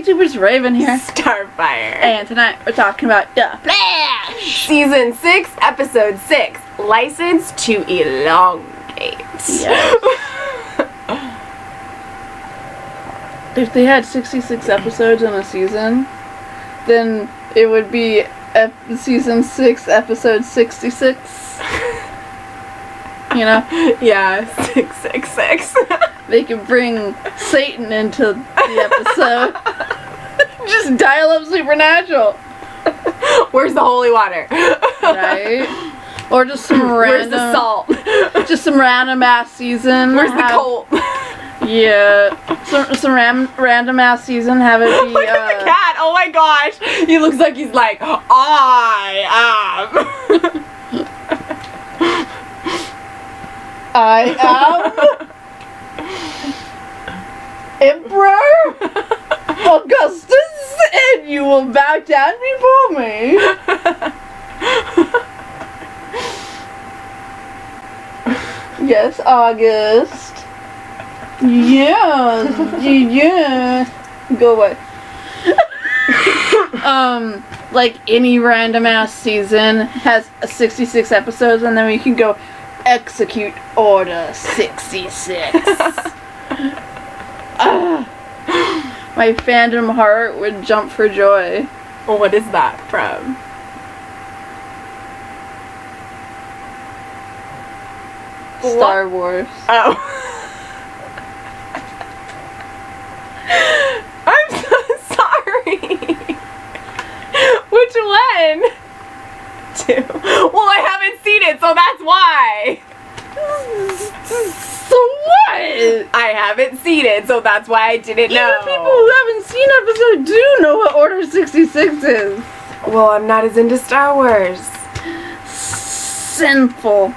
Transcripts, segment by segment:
YouTubers, Raven here. Starfire. And tonight we're talking about The Flash! Season 6, Episode 6, License to Elongate. Yes. If they had 66 episodes in a season, then it would be Season 6, Episode 66. You know? Yeah, 666. They could bring Satan into the episode. Just dial up Supernatural. Where's the holy water? Right? Or just some random... Where's the salt? Just some random ass season. Where's the colt? Yeah. Some random ass season. Have it be... Look at the cat! Oh my gosh! He looks like he's like, I am. I am Emperor Augustus, and you will bow down before me. Yes, August. Yeah, yeah. Go away. Like any random ass season has 66 episodes, and then we can go execute Order 66. My fandom heart would jump for joy. What is that from? Star Wars. Oh. I'm so sorry. Which one? 2. Well, I haven't seen it, so that's why. So what? I haven't seen it, so that's why I didn't know. Even people who haven't seen episode 2 know what Order 66 is. Well, I'm not as into Star Wars. Sinful.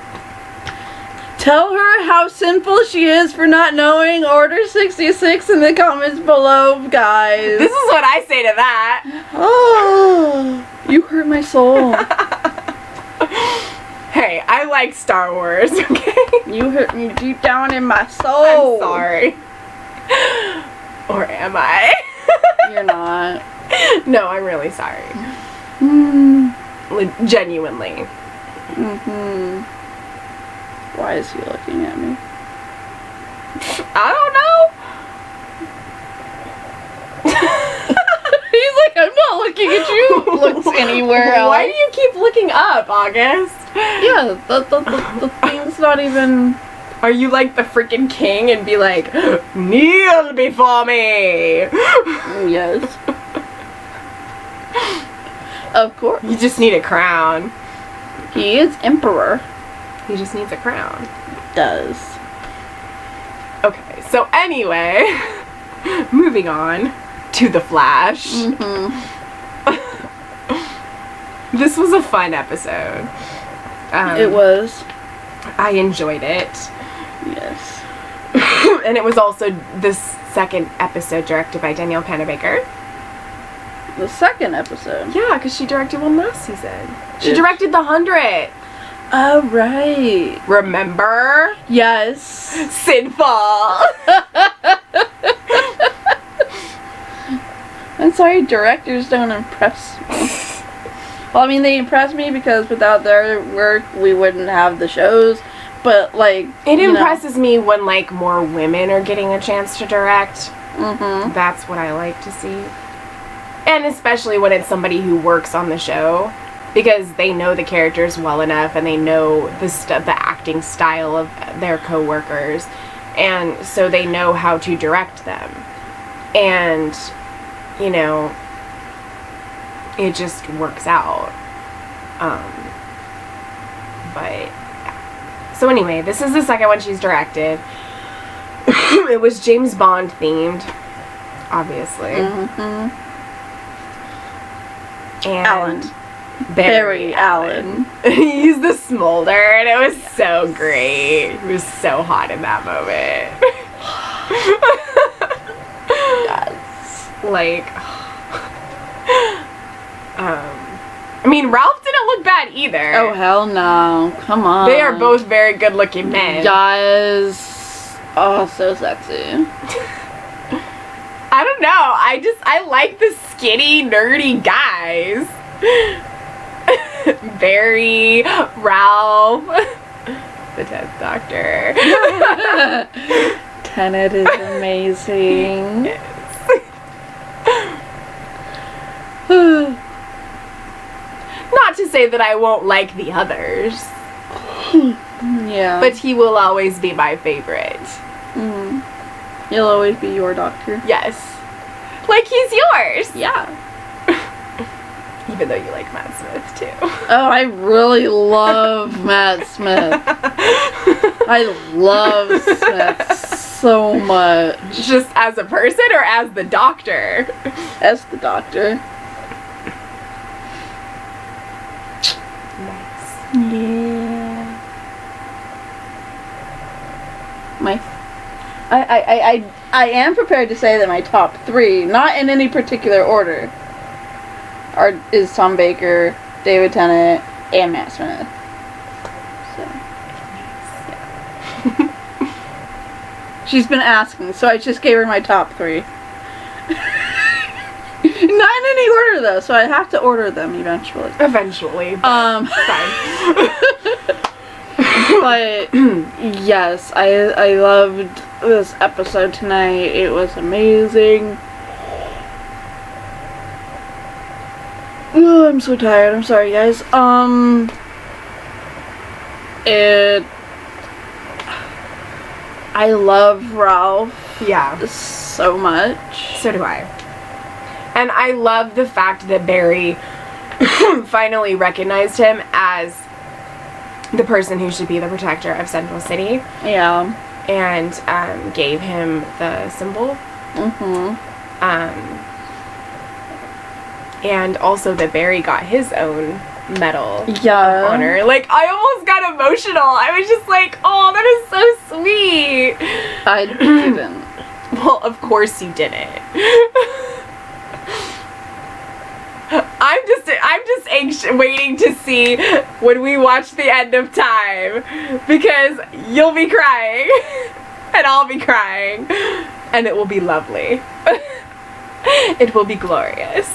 Tell her how sinful she is for not knowing Order 66 in the comments below, guys. This is what I say to that. Oh, you hurt my soul. Hey, I like Star Wars, okay? You hurt me deep down in my soul. I'm sorry. Or am I? You're not. No, I'm really sorry. Genuinely. Mm-hmm. Why is he looking at me? I don't know. He's like, I'm not looking at you. Looks anywhere else. Why do you keep looking up, August? Yeah, the thing's not even... Are you like the freaking king and be like, kneel before me? Yes. Of course. You just need a crown. He is emperor. He just needs a crown. Does. Okay, so anyway, moving on to The Flash. Mm-hmm. This was a fun episode. It was. I enjoyed it. Yes. And it was also the second episode directed by Danielle Panabaker. The second episode? Yeah, because she directed one last season. She Yes. directed The 100th. Oh, right. Remember? Yes. Sinful. I'm sorry, directors don't impress me. Well, I mean, they impress me because without their work, we wouldn't have the shows. But, like, It impresses me when, like, more women are getting a chance to direct. Mm-hmm. That's what I like to see. And especially when it's somebody who works on the show. Because they know the characters well enough and they know the acting style of their co-workers. And so they know how to direct them. And, you know, it just works out. But, so anyway, this is the second one she's directed. It was James Bond themed, obviously. Mm-hmm. And Alan. Barry Allen. He used the smolder, and it was so great. He was so hot in that moment. Yes. Like, I mean, Ralph didn't look bad either. Oh, hell no. Come on. They are both very good-looking men. Guys. Oh, so sexy. I don't know. I like the skinny, nerdy guys. Barry, Ralph, the 10th Doctor. Tenet is amazing. Not to say that I won't like the others. Yeah. But he will always be my favorite. Mm. He'll always be your doctor. Yes. Like he's yours. Yeah. Even though you like Matt Smith too. Oh, I really love Matt Smith. I love Smith so much. Just as a person or as the Doctor? As the Doctor. Nice. Yeah. I am prepared to say that my top 3, not in any particular order, is Tom Baker, David Tennant, and Matt Smith. So, yeah. She's been asking, so I just gave her my top 3. Not in any order though, so I have to order them eventually. Eventually. Fine. But yes, I loved this episode tonight. It was amazing. Oh, I'm so tired. I'm sorry, guys. I love Ralph. Yeah. So much. So do I. And I love the fact that Barry finally recognized him as the person who should be the protector of Central City. Yeah. And gave him the symbol. Mm-hmm. And also that Barry got his own medal of honor. Like, I almost got emotional. I was just like, oh, that is so sweet. I didn't. Well, of course you didn't. I'm just anxious, waiting to see when we watch the end of time, because you'll be crying and I'll be crying and it will be lovely. It will be glorious.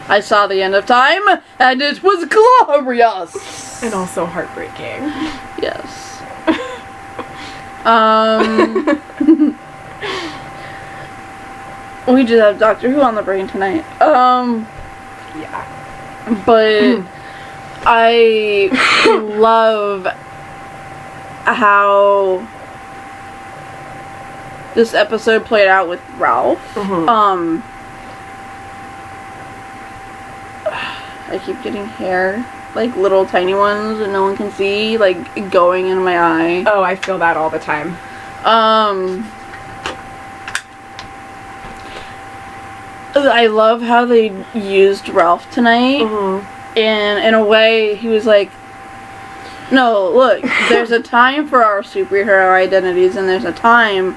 I saw the end of time and it was glorious and also heartbreaking. Yes. We just have Doctor Who on the brain tonight. Yeah. But I love how this episode played out with Ralph. Mm-hmm. I keep getting hair, like little tiny ones that no one can see, like going in my eye. Oh, I feel that all the time. I love how they used Ralph tonight. Mm-hmm. And in a way, he was like, no, look, there's a time for our superhero identities, and there's a time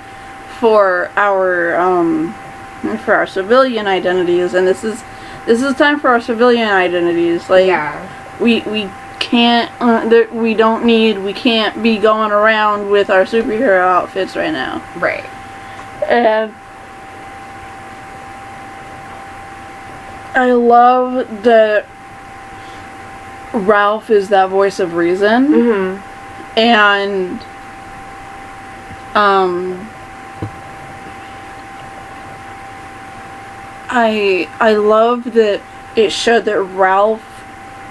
for our civilian identities, and this is time for our civilian identities. Like, yeah. we can't, we can't be going around with our superhero outfits right now. Right. And I love that Ralph is that voice of reason. Mm-hmm. And I love that it showed that Ralph,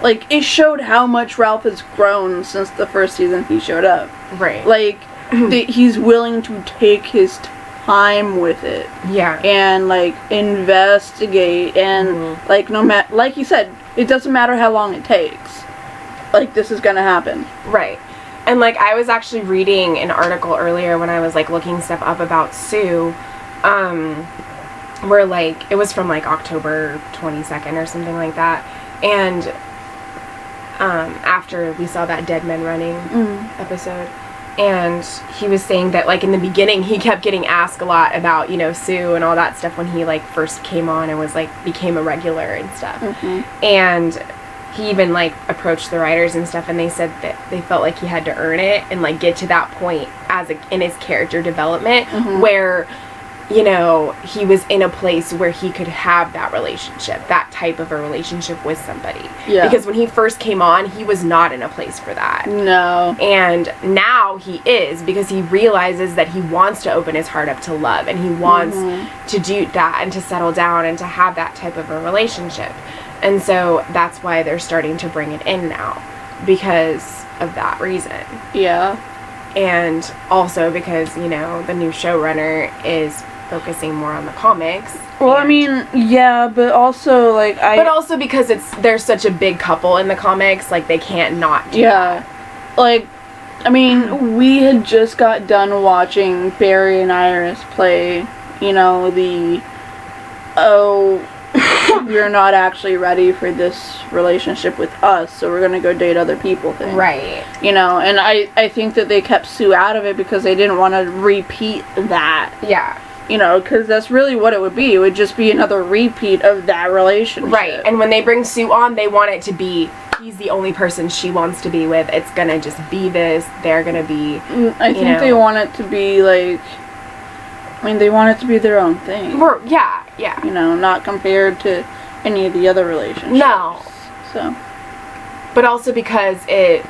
like, it showed how much Ralph has grown since the first season he showed up. Right. Like, that he's willing to take his time with it. Yeah. And, like, investigate, and like, no matter, like you said, it doesn't matter how long it takes. Like, this is gonna happen. Right. And, like, I was actually reading an article earlier when I was, like, looking stuff up about Sue, where, like, it was from, like, October 22nd or something like that, and after we saw that Dead Men Running episode, and he was saying that, like, in the beginning he kept getting asked a lot about, you know, Sue and all that stuff when he, like, first came on and was, like, became a regular and stuff. And he even, like, approached the writers and stuff, and they said that they felt like he had to earn it and, like, get to that point in his character development where, you know, he was in a place where he could have that relationship, that type of a relationship with somebody. Yeah. Because when he first came on, he was not in a place for that. No. And now he is, because he realizes that he wants to open his heart up to love, and he wants to do that and to settle down and to have that type of a relationship. And so that's why they're starting to bring it in now, because of that reason. Yeah. And also because, you know, the new showrunner is focusing more on the comics. Well, I mean, yeah, but also, like, But also because they're such a big couple in the comics, like, they can't not do that. Like, I mean, we had just got done watching Barry and Iris play, you know, we're not actually ready for this relationship with us, so we're gonna go date other people thing. Right. You know, and I think that they kept Sue out of it because they didn't want to repeat that. Yeah. You know, because that's really what it would be. It would just be another repeat of that relationship. Right, and when they bring Sue on, they want it to be, he's the only person she wants to be with. It's gonna just be this. They're gonna be, I think they want it to be, like, I mean, they want it to be their own thing. Yeah. You know, not compared to any of the other relationships. No. So. But also because it,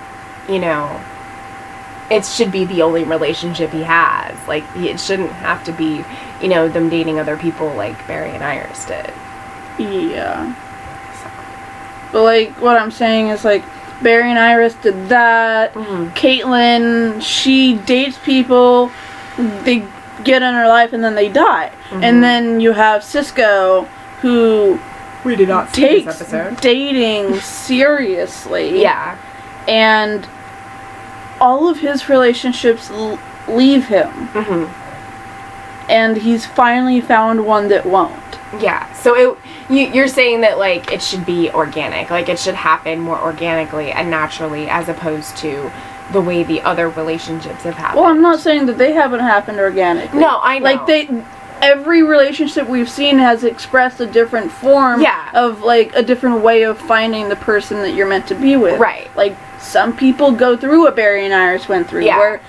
you know, it should be the only relationship he has. Like, it shouldn't have to be, you know, them dating other people like Barry and Iris did. Yeah. But, like, what I'm saying is, like, Barry and Iris did that. Caitlin, she dates people, they get in her life, and then they die. And then you have Cisco, who we did not see this episode. Dating seriously. Yeah. And all of his relationships leave him. And he's finally found one that won't. Yeah. So you're saying that, like, it should be organic. Like, it should happen more organically and naturally, as opposed to the way the other relationships have happened. Well, I'm not saying that they haven't happened organically. No, I know. Like, every relationship we've seen has expressed a different form of, like, a different way of finding the person that you're meant to be with. Right. Like, some people go through what Barry and Iris went through, where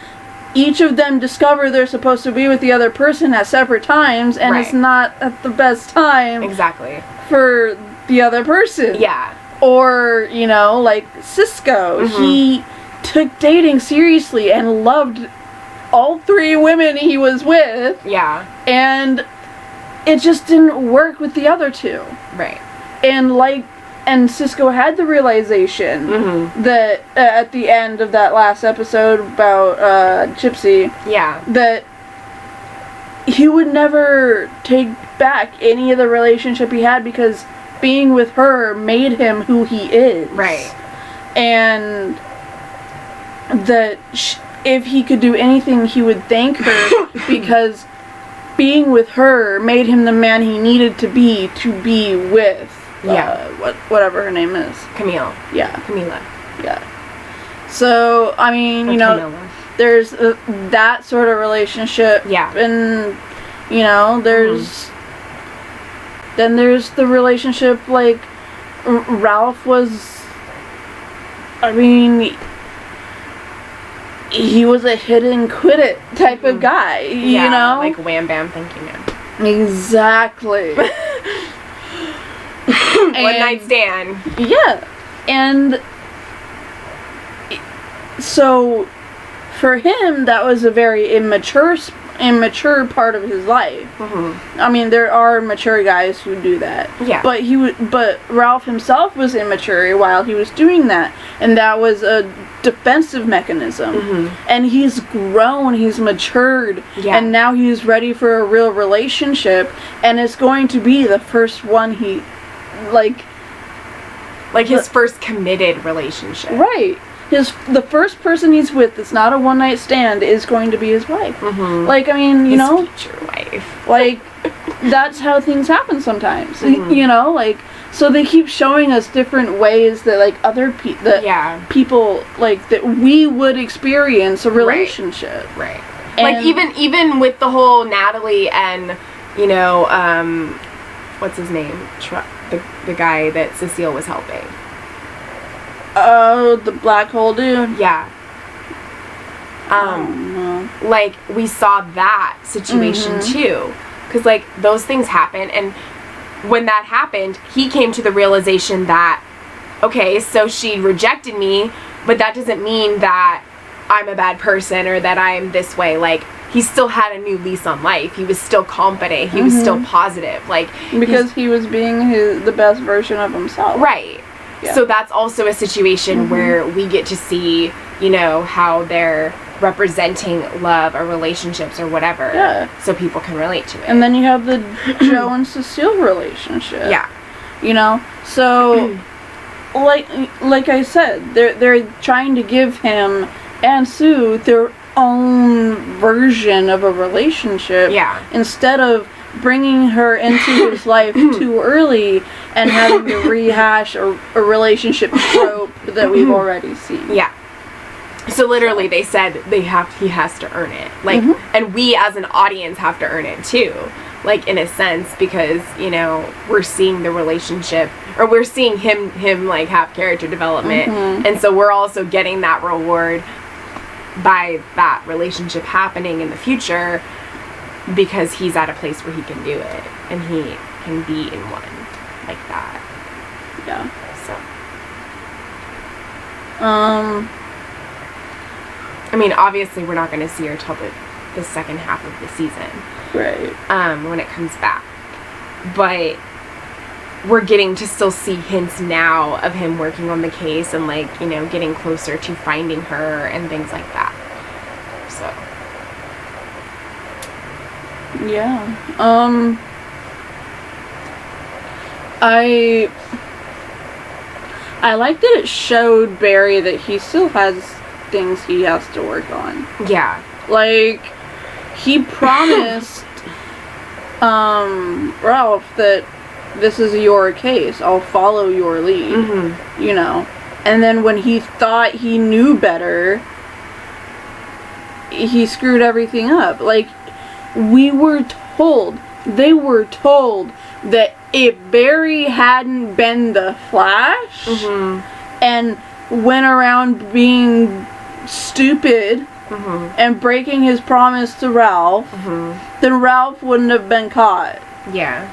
each of them discover they're supposed to be with the other person at separate times, and it's not at the best time. Exactly. For the other person. Yeah. Or, you know, like Cisco. He took dating seriously and loved all three women he was with. Yeah. And it just didn't work with the other two. Right. And Cisco had the realization that at the end of that last episode about Gypsy, that he would never take back any of the relationship he had, because being with her made him who he is. Right. And that if he could do anything, he would thank her because being with her made him the man he needed to be with whatever her name is. Camille. Yeah. Camila. Yeah. So, I mean, you know, there's that sort of relationship. Yeah. And, you know, there's then there's the relationship, like, Ralph was, I mean, he was a hit and quit it type of guy, you know? Like Wham Bam Thank You Man. Exactly. One night stand. Yeah. And so for him, that was a very immature part of his life. I mean, there are mature guys who do that. Yeah. But Ralph himself was immature while he was doing that, and that was a defensive mechanism. And he's grown, he's matured, and now he's ready for a real relationship, and it's going to be the first one he his first committed relationship. Right. The first person he's with that's not a one-night stand is going to be his wife. Like, I mean, you know, future wife. Like, that's how things happen sometimes. You know, like, so they keep showing us different ways that, like, other people, like, that we would experience a relationship. Right. Like, even with the whole Natalie and, you know, what's his name? The guy that Cecile was helping. Oh, the black hole dude? Yeah. Like, we saw that situation too. Because, like, those things happen, and when that happened, he came to the realization that, okay, so she rejected me, but that doesn't mean that I'm a bad person or that I'm this way. Like, he still had a new lease on life. He was still confident. He was still positive. Like, because he was being the best version of himself. Right. Yeah. So that's also a situation where we get to see, you know, how they're representing love or relationships or whatever. Yeah. So people can relate to it. And then you have the Joe and Cecile relationship. Yeah. You know? So, like I said, they're trying to give him and Sue their own version of a relationship. Yeah. Instead of bringing her into his life too early and having to rehash a relationship trope that we've already seen. Yeah. So literally they said he has to earn it. Like, and we as an audience have to earn it too. Like, in a sense, because, you know, we're seeing the relationship, or we're seeing him like have character development. And so we're also getting that reward by that relationship happening in the future, because he's at a place where he can do it and he can be in one like that. Yeah. So I mean, obviously we're not going to see her till the second half of the season. Right. When it comes back. But we're getting to still see hints now of him working on the case and, like, you know, getting closer to finding her and things like that. So. Yeah. I like that it showed Barry that he still has things he has to work on. Yeah. Like, he promised Ralph that this is your case, I'll follow your lead. You know. And then when he thought he knew better, he screwed everything up. Like, they were told that if Barry hadn't been the Flash and went around being stupid and breaking his promise to Ralph, then Ralph wouldn't have been caught. Yeah.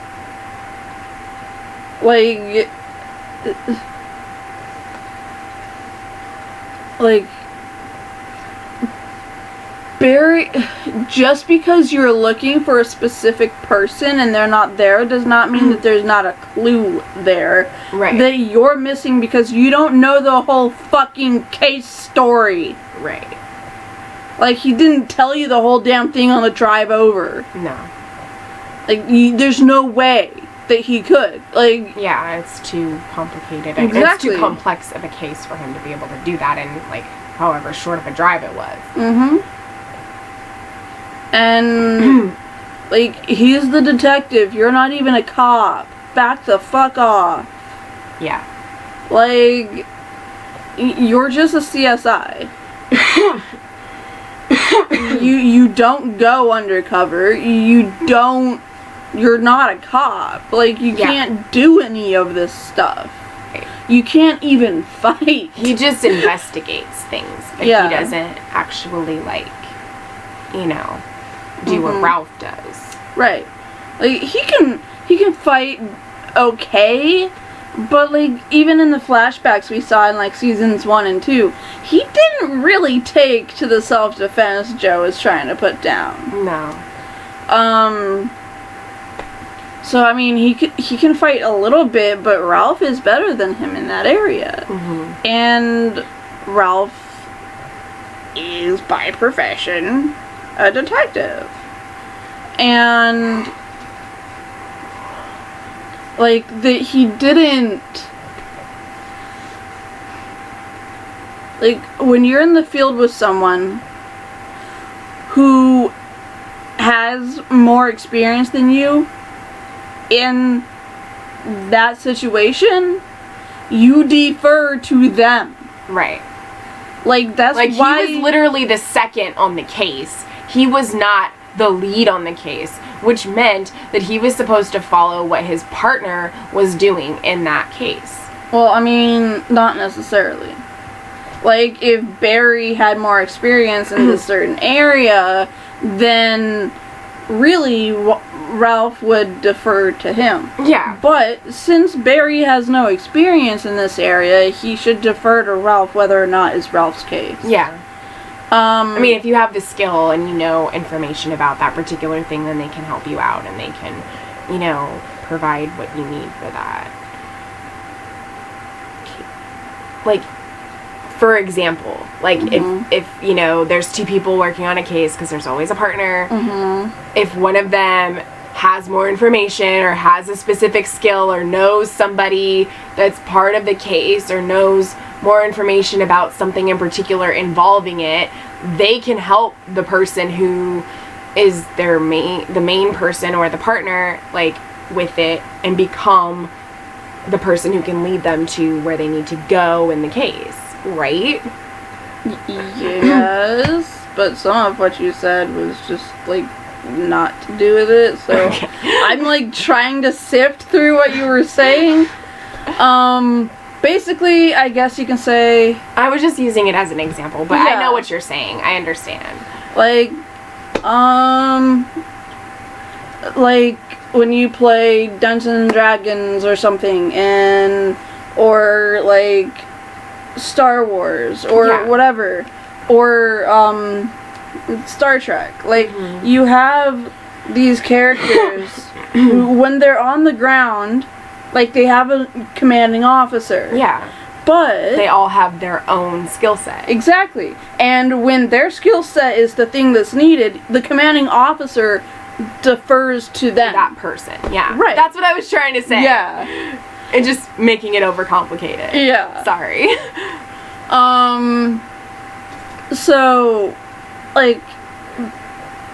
Like, Barry, just because you're looking for a specific person and they're not there does not mean that there's not a clue there. Right. That you're missing because you don't know the whole fucking case story. Right. Like, he didn't tell you the whole damn thing on the drive over. No. Like, there's no way that he could. Like, yeah, it's too complicated. Exactly. It's too complex of a case for him to be able to do that in, like, however short of a drive it was. And, like, he's the detective. You're not even a cop. Back the fuck off. Yeah. Like, you're just a CSI. you don't go undercover. You're not a cop. Like, you can't do any of this stuff. Right. You can't even fight. He just investigates things. But he doesn't actually, like, you know, do what Ralph does. Right. Like, he can fight okay, but, like, even in the flashbacks we saw in, like, seasons 1 and 2, he didn't really take to the self-defense Joe is trying to put down. No. So, I mean, he can fight a little bit, but Ralph is better than him in that area. And Ralph is, by profession, a detective. And, like, that he didn't... Like, when you're in the field with someone who has more experience than you in that situation, you defer to them. Right. Like, that's like, why... he was literally the second on the case. He was not the lead on the case, which meant that he was supposed to follow what his partner was doing in that case. Well, I mean, not necessarily. Like, if Barry had more experience in this certain area, then really Ralph would defer to him. Yeah. But since Barry has no experience in this area, he should defer to Ralph whether or not it's Ralph's case. Yeah. I mean, if you have the skill and you know information about that particular thing, then they can help you out and they can, you know, provide what you need for that. Like, for example, like if you know, there's two people working on a case, because there's always a partner. If one of them has more information or has a specific skill or knows somebody that's part of the case or knows more information about something in particular involving it, they can help the person who is the main person or the partner, like, with it, and become the person who can lead them to where they need to go in the case, right? Yes, but some of what you said was just, like, not to do with it, so Okay. I'm, like, trying to sift through what you were saying. Basically, I guess you can say, I was just using it as an example, but Yeah. I know what you're saying. I understand. like, when you play Dungeons and Dragons or something, or, like, Star Wars, or Yeah. whatever, or, Star Trek. Like, you have these characters who, when they're on the ground, like, they have a commanding officer. Yeah. But They all have their own skill set. exactly. And when their skill set is the thing that's needed, the commanding officer defers to them. That person. Yeah. Right. That's what I was trying to say. Yeah. And just making it overcomplicated. Yeah. Sorry. So, like,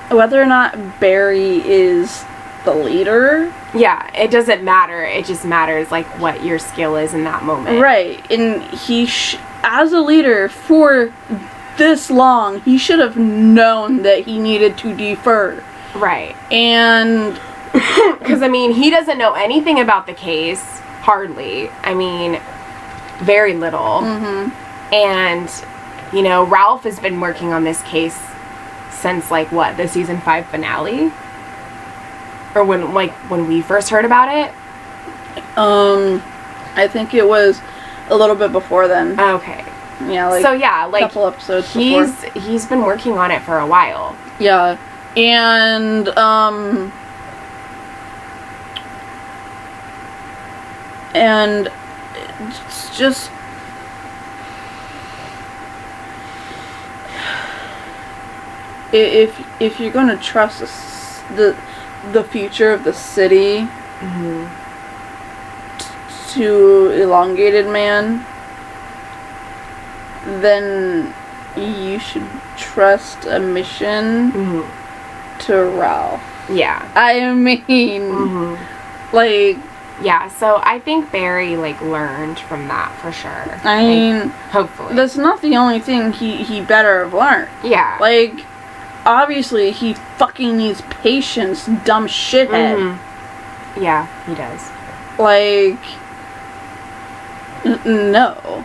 whether or not Barry is the leader. Yeah, it doesn't matter. It just matters, like, what your skill is in that moment. Right. And he, as a leader for this long, he should have known that he needed to defer. Right. And Because, I mean, he doesn't know anything about the case. Hardly. I mean, very little. And, you know, Ralph has been working on this case since, like, what, the season 5 finale? Or when we first heard about it? I think it was a little bit before then. Okay. Yeah, like, So, yeah, a like, couple episodes before. he's been working on it for a while. Yeah. And, and it's just, if you're gonna trust the future of the city to Elongated Man, then you should trust a mission to Ralph. Yeah. I mean, like, Yeah, so I think Barry, like, learned from that for sure. I mean, hopefully. that's not the only thing he better have learned. Yeah. Like, obviously, he fucking needs patience, dumb shithead. Yeah, he does. Like, no.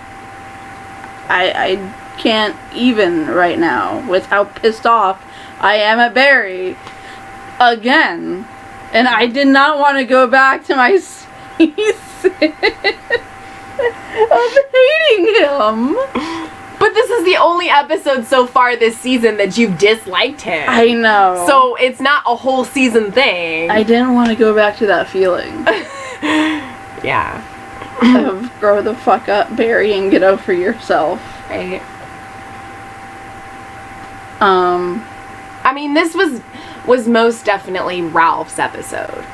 I can't even right now with how pissed off I am at Barry again. And I did not want to go back to my season of hating him. But this is the only episode so far this season that you've disliked him. I know. So it's not a whole season thing. I didn't want to go back to that feeling Yeah. of grow the fuck up, Barry, and get over yourself. Right. I mean, this was most definitely Ralph's episode.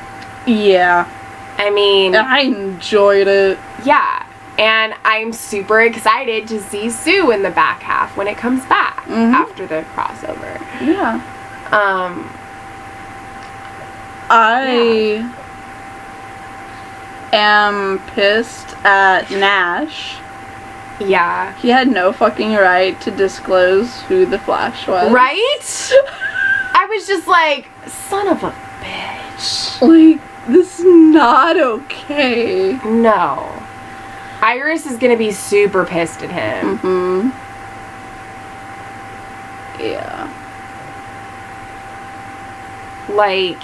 Yeah. I mean, I enjoyed it. yeah. And I'm super excited to see Sue in the back half when it comes back after the crossover. Yeah. Yeah. I am pissed at Nash. Yeah. He had no fucking right to disclose who the Flash was. Right? I was just like, son of a bitch. Like, this is not okay. No. Iris is gonna be super pissed at him. Mm-hmm. Yeah. Like,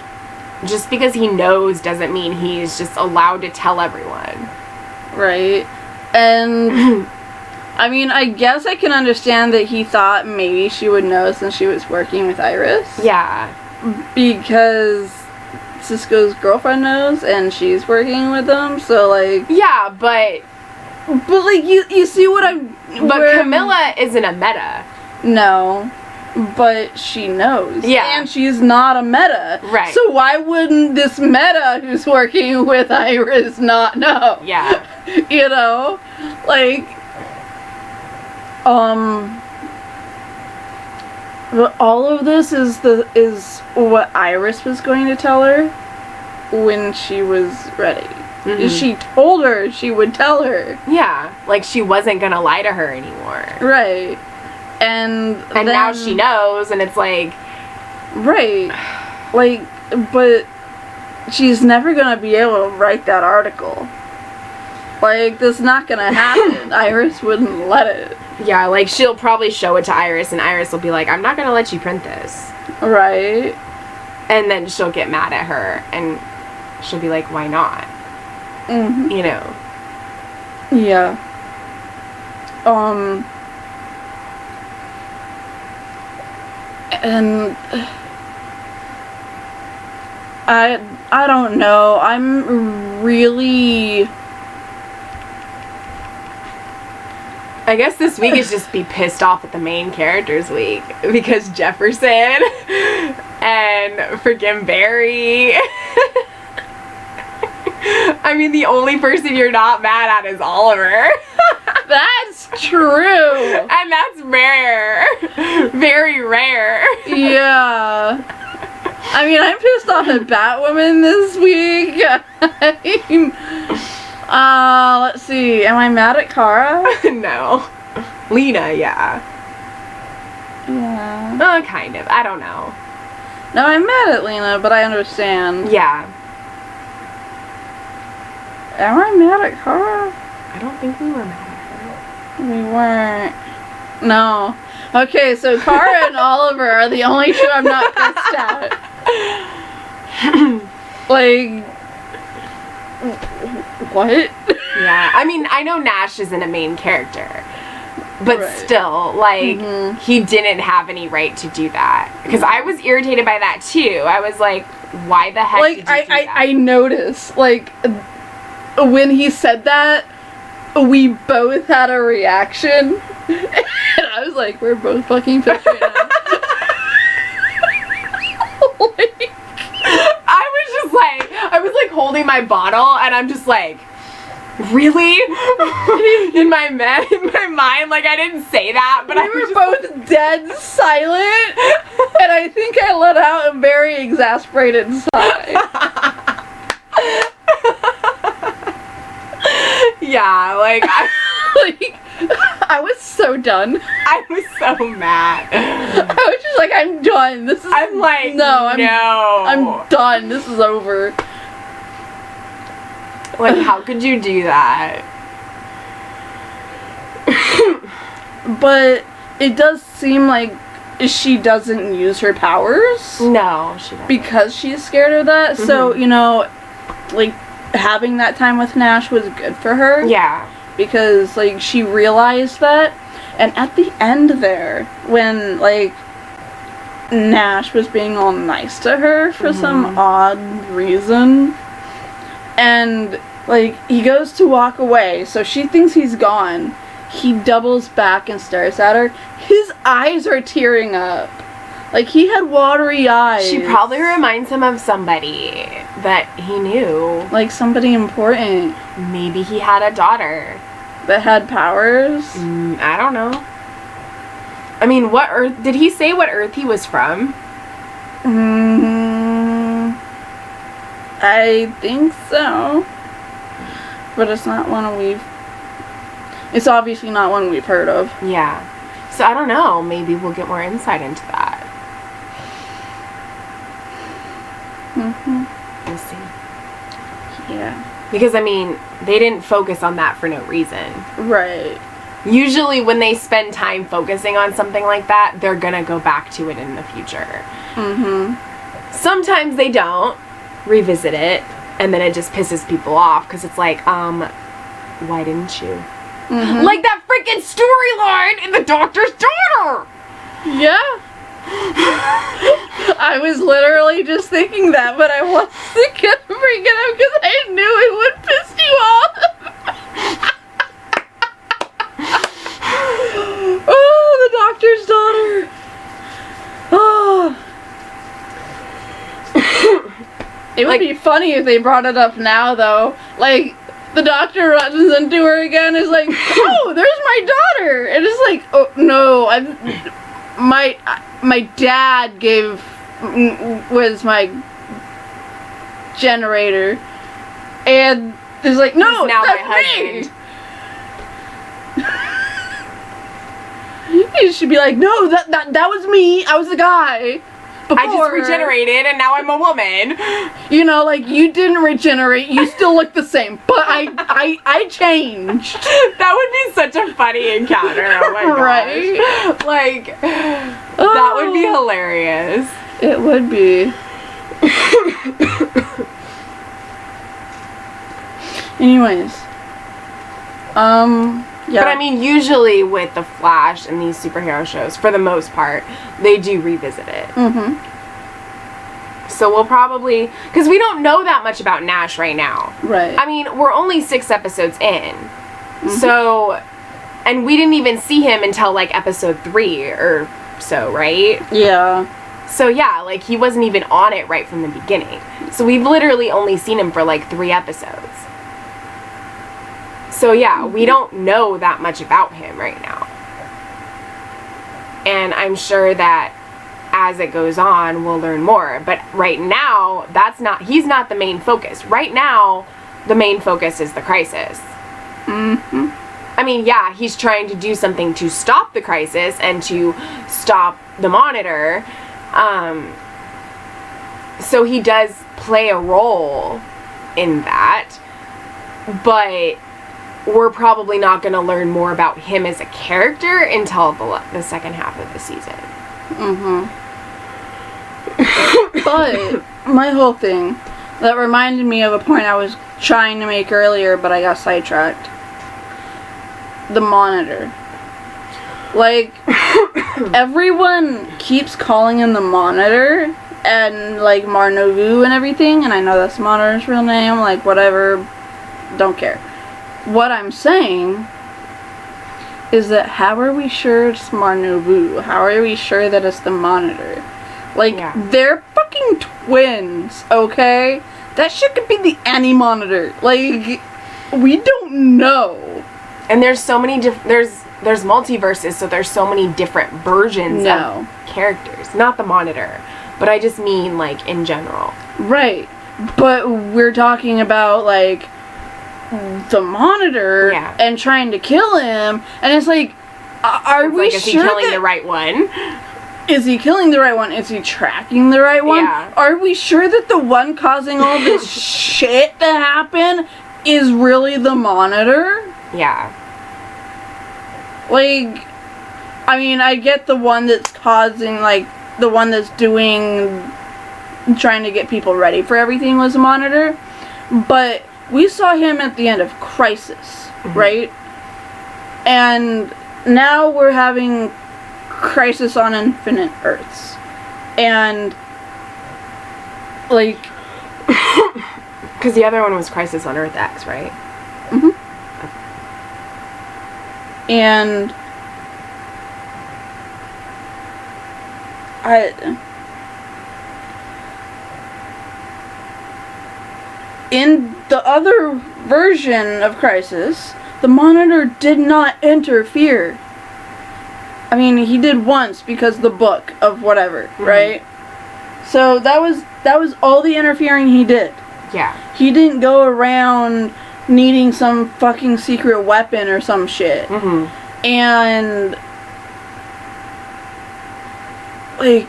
just because he knows doesn't mean he's just allowed to tell everyone. Right. And I mean, I guess I can understand that he thought maybe she would know since she was working with Iris. Yeah. Because Cisco's girlfriend knows and she's working with them, so like... Yeah, but like, you see what I'm... But Camilla isn't a meta. No. But she knows. Yeah. And she's not a meta. Right. So why wouldn't this meta who's working with Iris not know? Yeah. You know? Like... But all of this is what Iris was going to tell her when she was ready. Mm-hmm. She told her she would tell her. Yeah, like she wasn't gonna lie to her anymore. Right. And then, now she knows, and it's like... Right. Like, but she's never gonna be able to write that article. Like, that's not gonna happen. Iris wouldn't let it. Yeah, like, she'll probably show it to Iris, and Iris will be like, I'm not gonna let you print this. Right. And then she'll get mad at her, and she'll be like, why not? Mm-hmm. You know? Yeah. And I don't know. I'm really... I guess this week is just be pissed off at the main characters week, because Jefferson and freaking Barry. I mean, the only person you're not mad at is Oliver. That's true. And that's rare. Very rare. Yeah. I mean, I'm pissed off at Batwoman this week. Let's see. Am I mad at Kara? No. Lena, yeah. Yeah. Kind of. I don't know. No, I'm mad at Lena, but I understand. Yeah. Am I mad at Kara? I don't think we were mad at her. We weren't. No. Okay, so Kara and Oliver are the only two I'm not pissed at. Like, what? Yeah, I mean, I know Nash isn't a main character, but Right. still, like, he didn't have any right to do that. Because I was irritated by that too. I was like, why the heck Like, did you do that? I noticed, like, when he said that, we both had a reaction. And I was like, we're both fucking pissed right now. Like, I was like holding my bottle, and I'm just like, really? in my mind, like, I didn't say that, but we I were was both dead silent, and I think I let out a very exasperated sigh. Yeah, like, I was so done. I was so mad. I was just like, I'm done. I'm like, no. I'm done. This is over. Like, how could you do that? But it does seem like she doesn't use her powers. No, she doesn't. Because she's scared of that. So, you know, like, having that time with Nash was good for her. Yeah. Because, like, she realized that. And at the end there, when, like, Nash was being all nice to her for some odd reason. And, like, he goes to walk away, so she thinks he's gone. He doubles back and stares at her. His eyes are tearing up. Like, he had watery eyes. She probably reminds him of somebody that he knew. Like, somebody important. Maybe he had a daughter. That had powers? I don't know. I mean, what Earth... Did he say what Earth he was from? I think so. But it's not one we've... It's obviously not one we've heard of. Yeah. So, I don't know. Maybe we'll get more insight into that. We'll see. Yeah. Because, I mean, they didn't focus on that for no reason. Right. Usually when they spend time focusing on something like that, they're gonna go back to it in the future. Mm-hmm. Sometimes they don't revisit it, and then it just pisses people off, because it's like, why didn't you? Mm-hmm. Like that freaking storyline in The Doctor's Daughter! Yeah. I was literally just thinking that, but I wasn't gonna bring it up because I knew it would piss you off. Oh, The Doctor's Daughter. Oh. It would be funny if they brought it up now, though. Like, the Doctor runs into her again, is like, oh, there's my daughter! And it's like, oh, no, my dad was my generator, and it's like, no, he's now that's my husband. Me. You should be like, no, that was me. I was the guy. Before. I just regenerated, and now I'm a woman. You know, like, you didn't regenerate. You still look the same, but I changed. That would be such a funny encounter. Oh my gosh. Right? Like, that would be hilarious. It would be. Anyways. Yeah. But I mean, usually with The Flash and these superhero shows, for the most part, they do revisit it. Mm-hmm. So we'll probably... Because we don't know that much about Nash right now. Right. I mean, we're only 6 episodes in. Mm-hmm. So... And we didn't even see him until, like, episode 3 or so, right? Yeah. So, yeah, like, he wasn't even on it right from the beginning. So we've literally only seen him for, like, 3 episodes. So, yeah, we don't know that much about him right now. And I'm sure that as it goes on, we'll learn more. But right now, he's not the main focus. Right now, the main focus is the crisis. Mm-hmm. I mean, yeah, he's trying to do something to stop the crisis and to stop the Monitor. So he does play a role in that. But we're probably not going to learn more about him as a character until the second half of the season. Mm-hmm. But my whole thing, that reminded me of a point I was trying to make earlier, but I got sidetracked. The Monitor. Like, everyone keeps calling him the Monitor, and, like, Mar-Novu and everything, and I know that's the Monitor's real name, like, whatever, don't care. What I'm saying is that how are we sure it's Mar-Novu? How are we sure that it's the Monitor? Like, yeah. They're fucking twins, okay? That shit could be the Anti-Monitor. Like, we don't know. And there's so many there's multiverses, so there's so many different versions of characters. Not the Monitor, but I just mean, like, in general. Right. But we're talking about, like, the Monitor and trying to kill him, and it's like, are we sure is he killing the right one? Is he killing the right one? Is he tracking the right one? Yeah. Are we sure that the one causing all this shit to happen is really the Monitor? Yeah. Like, I mean, I get the one that's causing, like, the one that's trying to get people ready for everything was the Monitor, but we saw him at the end of Crisis, right? And now we're having Crisis on Infinite Earths. And, like... Because the other one was Crisis on Earth X, right? Mm-hmm. And... in the other version of Crisis, the Monitor did not interfere. I mean, he did once because the book of whatever, right? So that was all the interfering he did. Yeah. He didn't go around needing some fucking secret weapon or some shit. And, like,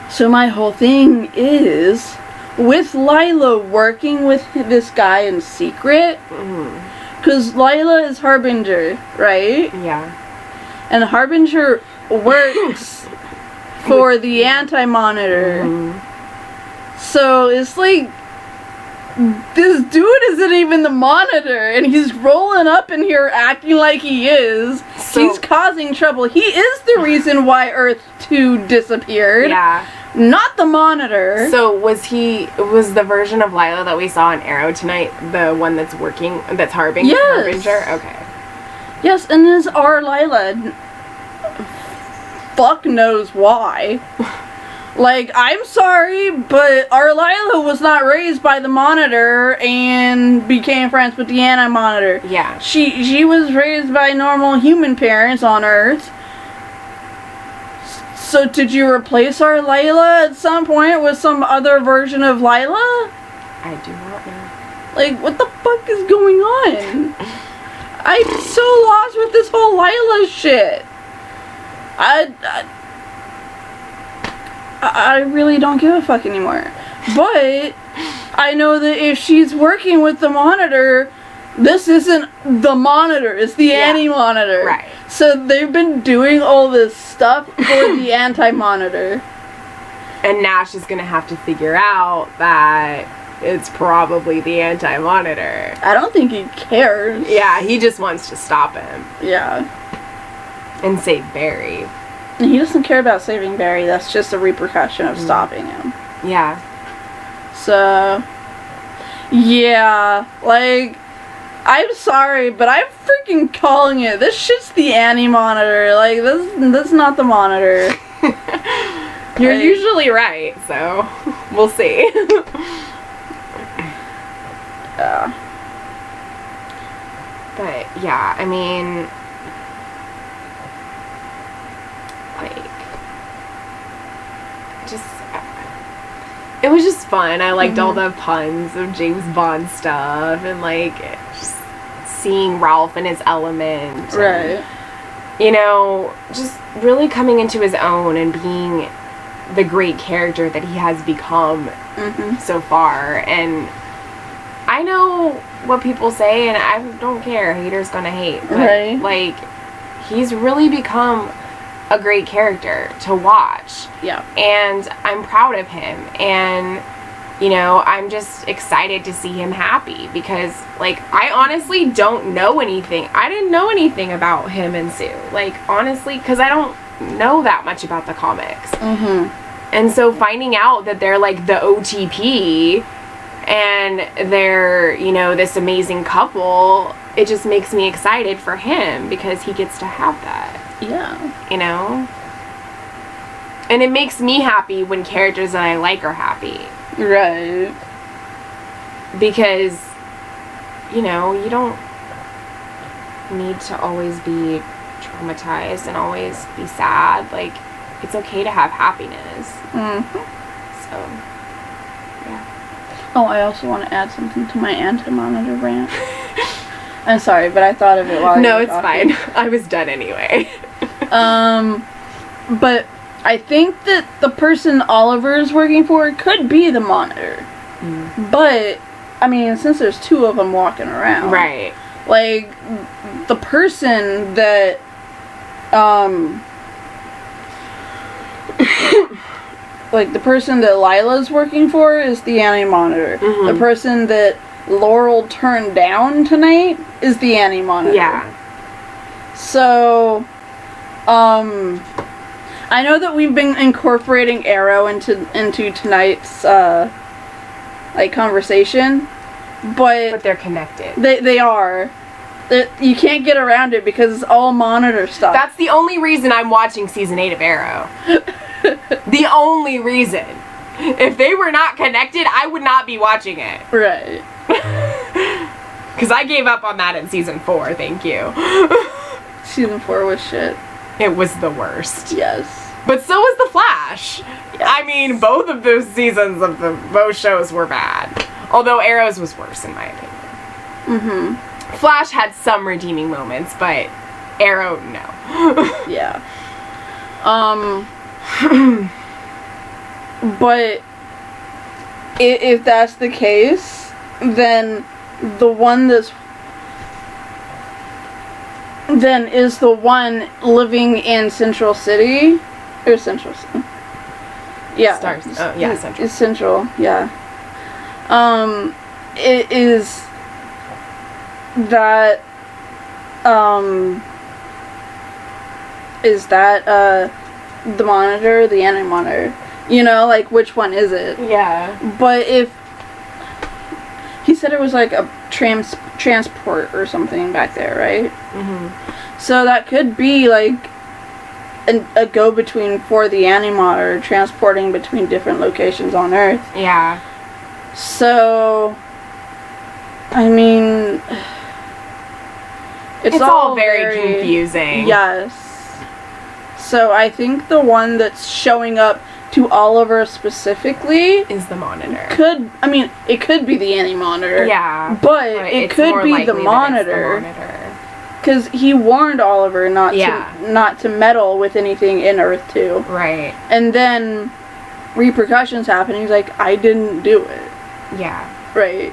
so my whole thing is, with Lila working with this guy in secret, because Lila is Harbinger, right? Yeah. And Harbinger works for the Anti-Monitor. So it's like, this dude isn't even the Monitor, and he's rolling up in here acting like he is. So, he's causing trouble. He is the reason why Earth 2 disappeared. Yeah. Not the Monitor. So was the version of Lila that we saw in Arrow tonight the one that's Harbinger? Yes. Harbinger? Okay. Yes, and this our Lila. Fuck knows why. Like, I'm sorry, but our Lila was not raised by the Monitor and became friends with the Anti-Monitor. Yeah. She was raised by normal human parents on Earth. So did you replace our Lila at some point with some other version of Lila? I do not know. Like, what the fuck is going on? I'm so lost with this whole Lila shit. I really don't give a fuck anymore. But I know that if she's working with the Monitor, this isn't the Monitor, it's the Anti-Monitor. Right. So they've been doing all this stuff for the Anti-Monitor. And Nash is gonna have to figure out that it's probably the Anti-Monitor. I don't think he cares. Yeah, he just wants to stop him. Yeah. And save Barry. And he doesn't care about saving Barry, that's just a repercussion of stopping him. Yeah. So, yeah, like, I'm sorry, but I'm freaking calling it. This shit's the Anti-Monitor. Like, this is not the Monitor. You're usually right, so we'll see. Yeah. But, yeah, I mean, like, it was just fun. I liked all the puns of James Bond stuff and, like, just seeing Ralph in his element. Right. And, you know, just really coming into his own and being the great character that he has become so far. And I know what people say, and I don't care. Haters gonna hate. But, like, he's really become a great character to watch. Yeah. And I'm proud of him. And, you know, I'm just excited to see him happy because, like, I honestly don't know anything. I didn't know anything about him and Sue. Like, honestly, because I don't know that much about the comics. And so finding out that they're, like, the OTP and they're, you know, this amazing couple, it just makes me excited for him because he gets to have that. Yeah. You know? And it makes me happy when characters that I like are happy. Right. Because, you know, you don't need to always be traumatized and always be sad. Like, it's okay to have happiness. So, yeah. Oh, I also want to add something to my Anti-Monitor rant. I'm sorry, but I thought of it while No, you were it's talking. fine. I was done anyway. But I think that the person Oliver is working for could be the Monitor. But, I mean, since there's two of them walking around. Right. Like, the person that, like, the person that Lila's working for is the Anti-Monitor. The person that Laurel turned down tonight is the Anti-Monitor. Yeah. So, I know that we've been incorporating Arrow into tonight's, like, conversation, but they're connected. They are. You can't get around it because it's all Monitor stuff. That's the only reason I'm watching season 8 of Arrow. The only reason. If they were not connected, I would not be watching it. Right. Because I gave up on that in season 4, thank you. Season 4 was shit. It was the worst. Yes. But so was The Flash. Yes. I mean, both of those seasons of both shows were bad. Although Arrow's was worse, in my opinion. Flash had some redeeming moments, but Arrow, no. Yeah. But if that's the case, then the one that's then is the one living in Central City or Central City. Yeah. Central. It's Central, yeah. It is that the Monitor, the Anti-Monitor? You know, like, which one is it? Yeah. But if he said it was like a transport or something back there, right? Mm-hmm. So that could be like a go-between for the Anti-Monitor, transporting between different locations on Earth. Yeah. So, I mean, it's all very confusing. Yes. So I think the one that's showing up to Oliver specifically is the Monitor. It could be the Anti-Monitor. Yeah. But it could be the Monitor. Because he warned Oliver not to meddle with anything in Earth 2. Right. And then repercussions happen. He's like, I didn't do it. Yeah. Right.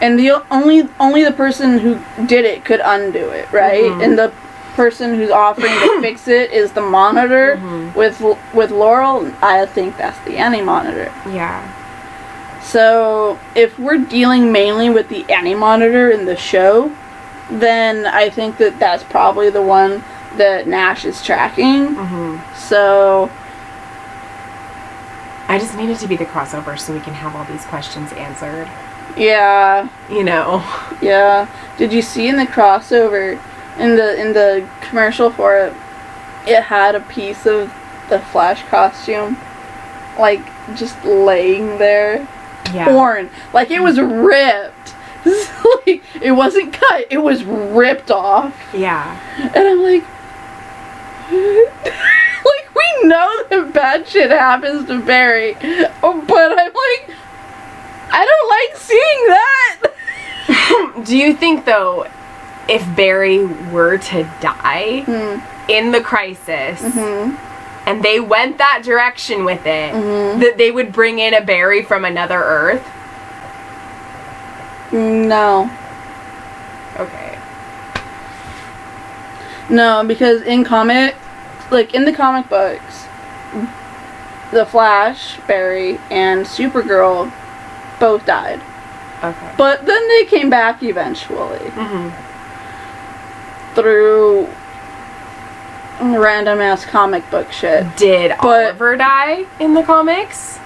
And the only the person who did it could undo it, right? Mm-hmm. And the person who's offering to fix it is the Monitor. Mm-hmm. with Laurel. I think that's the Anti-Monitor. Yeah. So if we're dealing mainly with the Anti-Monitor in the show, then I think that that's probably the one that Nash is tracking. Mm-hmm. So I just need it to be the crossover so we can have all these questions answered. Yeah. You know. Yeah. Did you see in the crossover, in the commercial for it, it had a piece of the Flash costume, like, just laying there? Yeah. Torn. Like, it was ripped. Like, it wasn't cut, it was ripped off. Yeah. And I'm like, like, we know that bad shit happens to Barry, but I'm like, I don't like seeing that. Do you think, though, if Barry were to die in the crisis, and they went that direction with it, that they would bring in a Barry from another Earth? No. Okay. No, because in the comic books, the Flash, Barry, and Supergirl both died. Okay. But then they came back eventually. Through random ass comic book shit. Did Oliver die in the comics?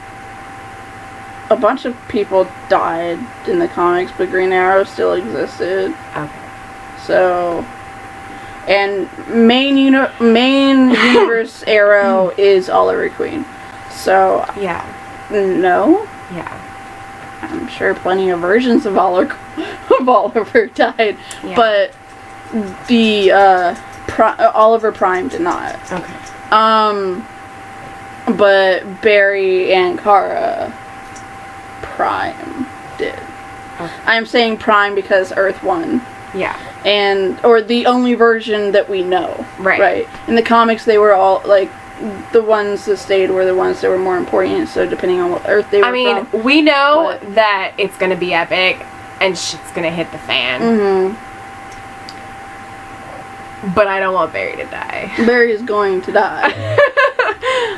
A bunch of people died in the comics, but Green Arrow still existed. Okay. So, and main universe Arrow is Oliver Queen. So, yeah. No. Yeah. I'm sure plenty of versions of Oliver died, yeah. But the Oliver Prime did not. Okay. But Barry and Kara Prime did. Okay. I'm saying Prime because Earth 1. Yeah. Or the only version that we know. Right. Right. In the comics, they were all, like, the ones that stayed were the ones that were more important, so depending on what Earth they were from. We know that it's gonna be epic, and shit's gonna hit the fan. But I don't want Barry to die. Barry is going to die.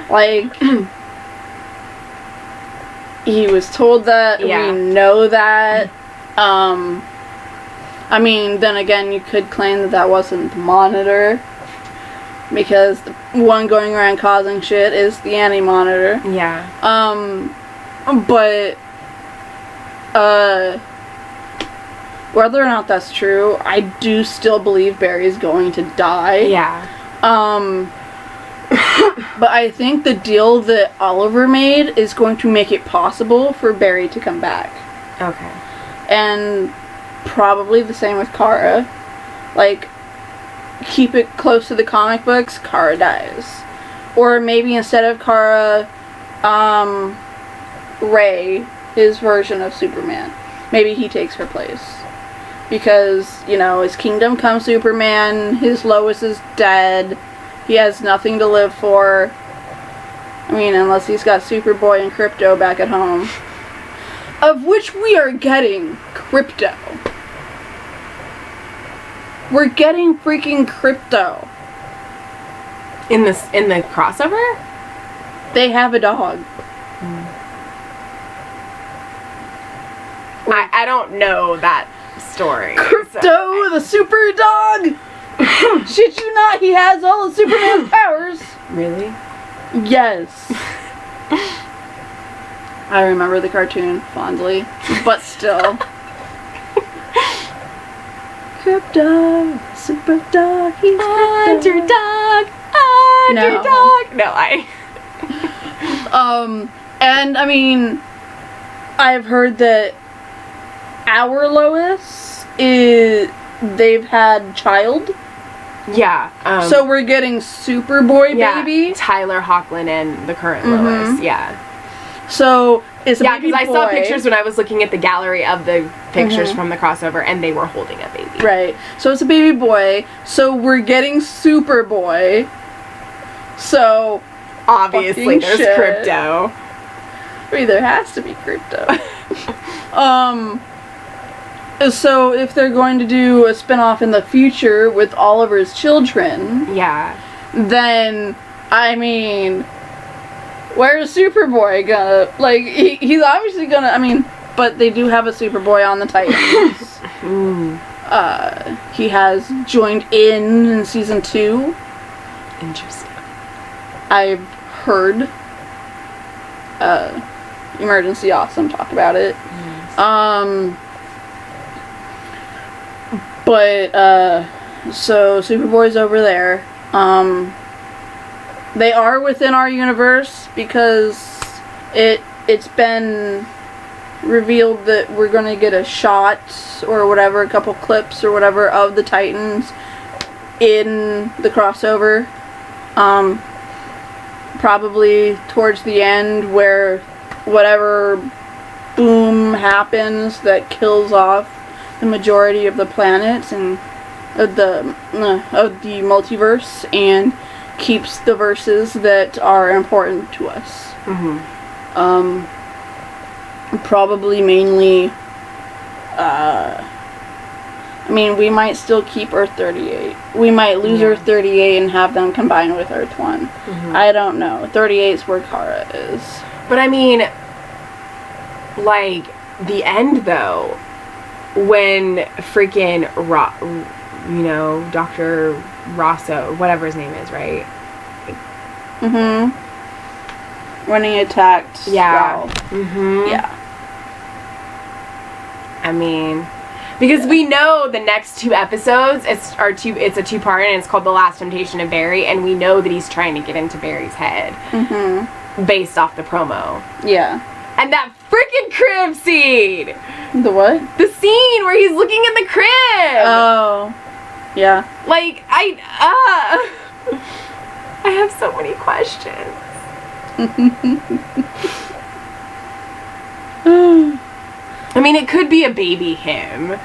Like, he was told that. Yeah. We know that. I mean, then again, you could claim that wasn't the Monitor, because the one going around causing shit is the Anti-Monitor. Yeah. But whether or not that's true, I do still believe Barry's going to die. Yeah. But I think the deal that Oliver made is going to make it possible for Barry to come back. Okay. And probably the same with Kara. Like, keep it close to the comic books, Kara dies. Or maybe instead of Kara, Ray, his version of Superman. Maybe he takes her place. Because, you know, his kingdom come Superman, his Lois is dead, he has nothing to live for. I mean, unless he's got Superboy and Krypto back at home. of which we are getting Crypto. We're getting freaking Crypto. In the crossover? They have a dog. I don't know that story. Crypto, the super dog! Shit you not, he has all of Superman's powers. Really? Yes. I remember the cartoon fondly, but still. Crypto, super dog, he's Underdog! Underdog! No, and I mean, I've heard that our Lois they've had child. Yeah. So we're getting Superboy baby. Tyler Hoechlin and the current Lois. Yeah. So it's a baby boy. because I saw pictures when I was looking at the gallery of the pictures from the crossover, and they were holding a baby. Right. So it's a baby boy. So we're getting Superboy. So obviously there's shit. Crypto. There has to be Crypto. So if they're going to do a spin-off in the future with Oliver's children, Yeah. then, I mean, where's Superboy gonna, like, he's obviously gonna, I mean, but they do have a Superboy on the Titans. He has joined in season 2. Interesting. I've heard Emergency Awesome talk about it. But, so Superboy's over there. They are within our universe because it's been revealed that we're gonna get a shot or whatever, a couple clips or whatever of the Titans in the crossover. Probably towards the end where whatever boom happens that kills off the majority of the planets and of the multiverse and keeps the verses that are important to us. Probably mainly I mean, we might still keep Earth 38. We might lose Earth 38 and have them combine with Earth 1. I don't know. 38 is where Kara is. But I mean, like, the end though, when freaking Dr. Rosso, whatever his name is, right? When he attacked Ralph. Yeah. I mean, because we know the next 2 episodes, it's a 2-part, and it's called The Last Temptation of Barry, and we know that he's trying to get into Barry's head. Based off the promo. Yeah. And that freaking crib scene! The what? The scene where he's looking in the crib! Oh. Yeah. Like, I have so many questions. I mean, it could be a baby him,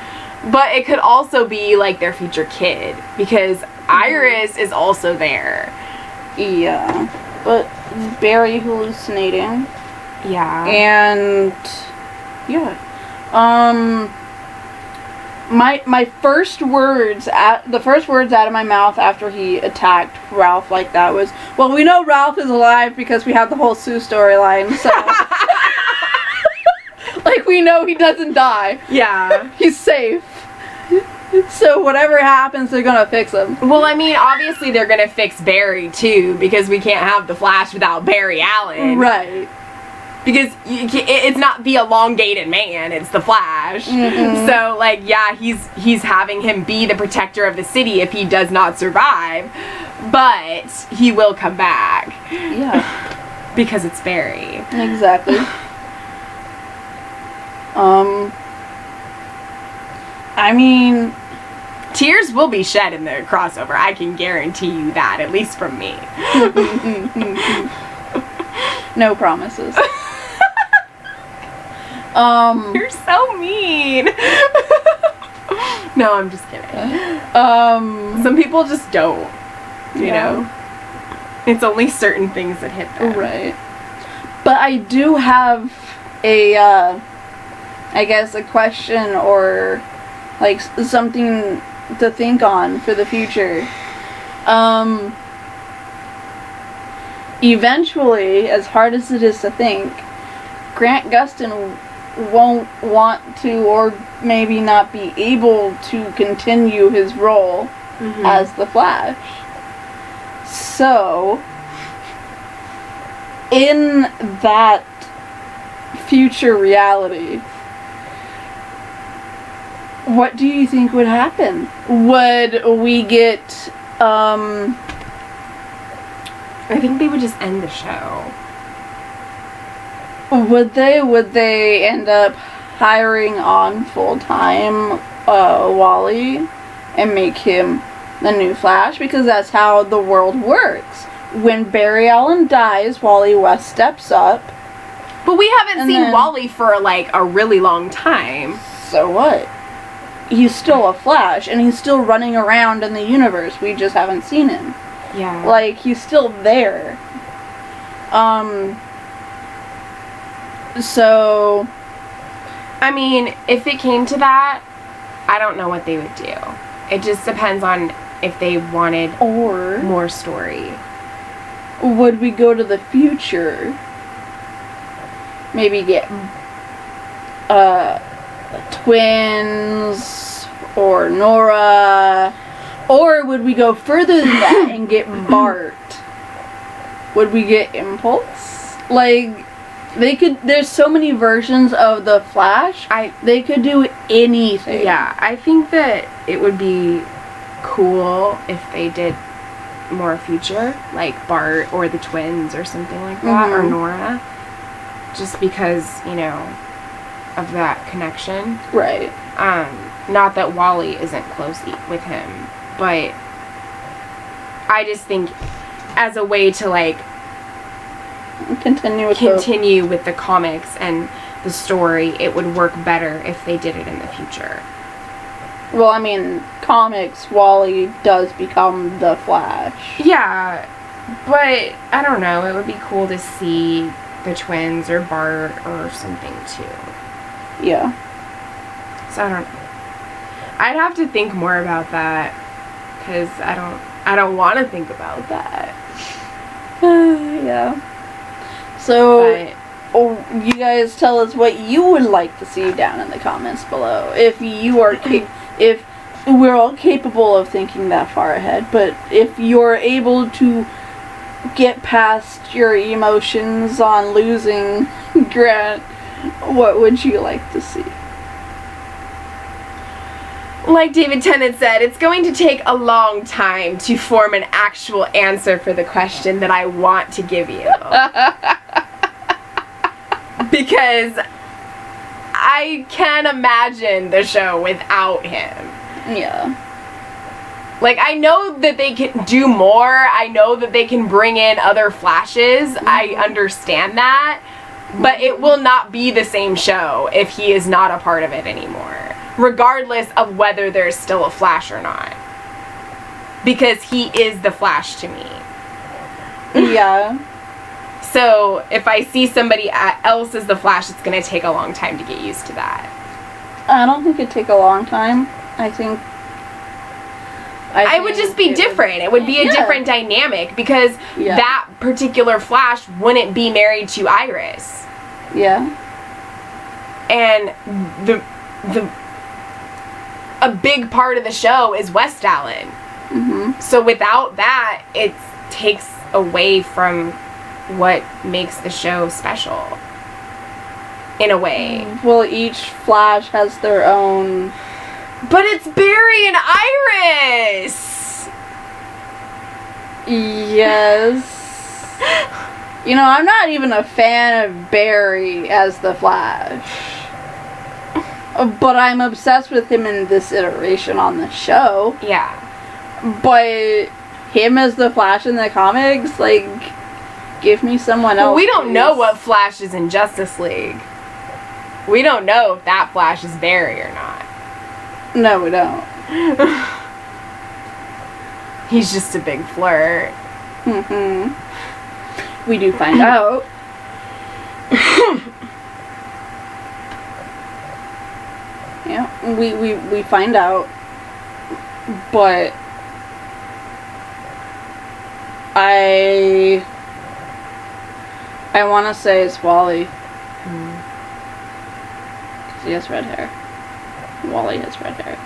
but it could also be, like, their future kid, because Iris is also there. Yeah. But Barry hallucinating. Yeah. And, yeah. My first words, the first words out of my mouth after he attacked Ralph like that was, well, we know Ralph is alive because we have the whole Sue storyline, so. Like, we know he doesn't die. Yeah. He's safe. So whatever happens, they're gonna fix him. Well, I mean, obviously they're gonna fix Barry, too, because we can't have the Flash without Barry Allen. Right. Because it's not the elongated man, it's the Flash. So, like, yeah, he's having him be the protector of the city if he does not survive. But he will come back. Yeah. Because it's Barry. Exactly. I mean, tears will be shed in the crossover. I can guarantee you that, at least from me. No promises. You're so mean. No, I'm just kidding. Some people just don't. You know? It's only certain things that hit them. Right. But I do have a I guess, a question or, like, something to think on for the future. Eventually, as hard as it is to think, Grant Gustin won't want to, or maybe not be able to, continue his role as the Flash. So, in that future reality, what do you think would happen? Would we get, I think they would just end the show. Would they end up hiring on full-time Wally and make him the new Flash? Because that's how the world works. When Barry Allen dies, Wally West steps up. But we haven't seen Wally for, like, a really long time. So what? He's still a Flash, and he's still running around in the universe. We just haven't seen him. Yeah. Like, he's still there. So, I mean, if it came to that, I don't know what they would do. It just depends on if they wanted or more story. Would we go to the future? Maybe get twins or Nora, or would we go further than that and get Bart? Would we get Impulse? Like, they could. There's so many versions of the Flash. They could do anything. Yeah, I think that it would be cool if they did more future, like Bart or the twins or something like that, or Nora. Just because, you know, of that connection. Right. Not that Wally isn't close with him, but I just think as a way to, like, continue with the comics and the story, it would work better if they did it in the future. Well, I mean, comics, Wally does become the Flash. Yeah, but I don't know, it would be cool to see the twins or Bart or something too. Yeah. So I don't know. I'd have to think more about that, because I don't want to think about that. Yeah. So, you guys tell us what you would like to see down in the comments below. If you are, if we're all capable of thinking that far ahead, but if you're able to get past your emotions on losing Grant, what would you like to see? Like David Tennant said, it's going to take a long time to form an actual answer for the question that I want to give you. Because I can't imagine the show without him. Yeah. Like, I know that they can do more. I know that they can bring in other Flashes. I understand that. But it will not be the same show if he is not a part of it anymore. Regardless of whether there's still a Flash or not. Because he is the Flash to me. Yeah. So, if I see somebody else as the Flash, it's going to take a long time to get used to that. I don't think it'd take a long time. I think it would just be different. It would be a different dynamic, because that particular Flash wouldn't be married to Iris. Yeah. And a big part of the show is West Allen. Mm-hmm. So without that, it takes away from what makes the show special. In a way. Well, each Flash has their own... But it's Barry and Iris! Yes. You know, I'm not even a fan of Barry as the Flash. But I'm obsessed with him in this iteration on the show. Yeah. But him as the Flash in the comics, like, give me someone else. Well, we don't know what Flash is in Justice League. We don't know if that Flash is Barry or not. No, we don't. He's just a big flirt. Mm-hmm. We do find out. we find out, but I want to say it's Wally. Because he has red hair. Wally has red hair.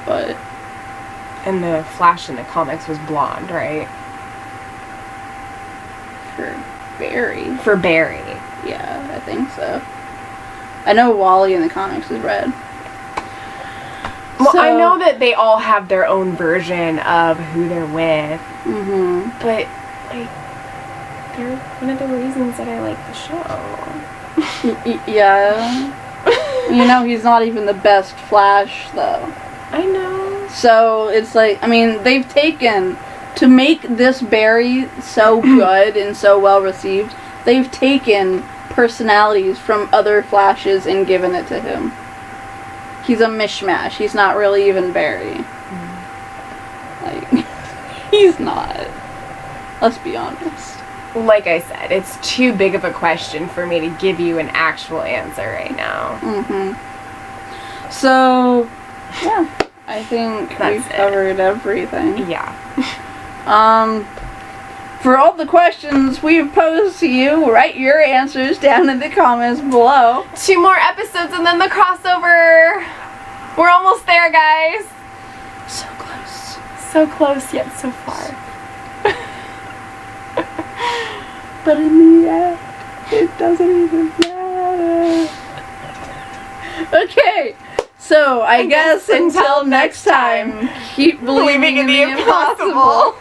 But... And the Flash in the comics was blonde, right? For Barry. For Barry. Yeah, I think so. I know Wally in the comics is red. Well, So- I know that they all have their own version of who they're with, Mm-hmm. but, like, they're one of the reasons that I like the show. Yeah. You know, he's not even the best Flash, though. I know. So, it's like, I mean, they've taken, to make this Barry so good and so well received, they've taken personalities from other Flashes and given it to him. He's a mishmash. He's not really even Barry. Like, he's not. Let's be honest. Like I said, it's too big of a question for me to give you an actual answer right now. Mm-hmm. So, yeah. I think That's we've it. covered everything. Yeah. For all the questions we've posed to you, write your answers down in the comments below. 2 more episodes and then the crossover. We're almost there, guys. So close. So close yet so far. But in the end, it doesn't even matter. Okay, so I guess until next time, keep believing in the impossible.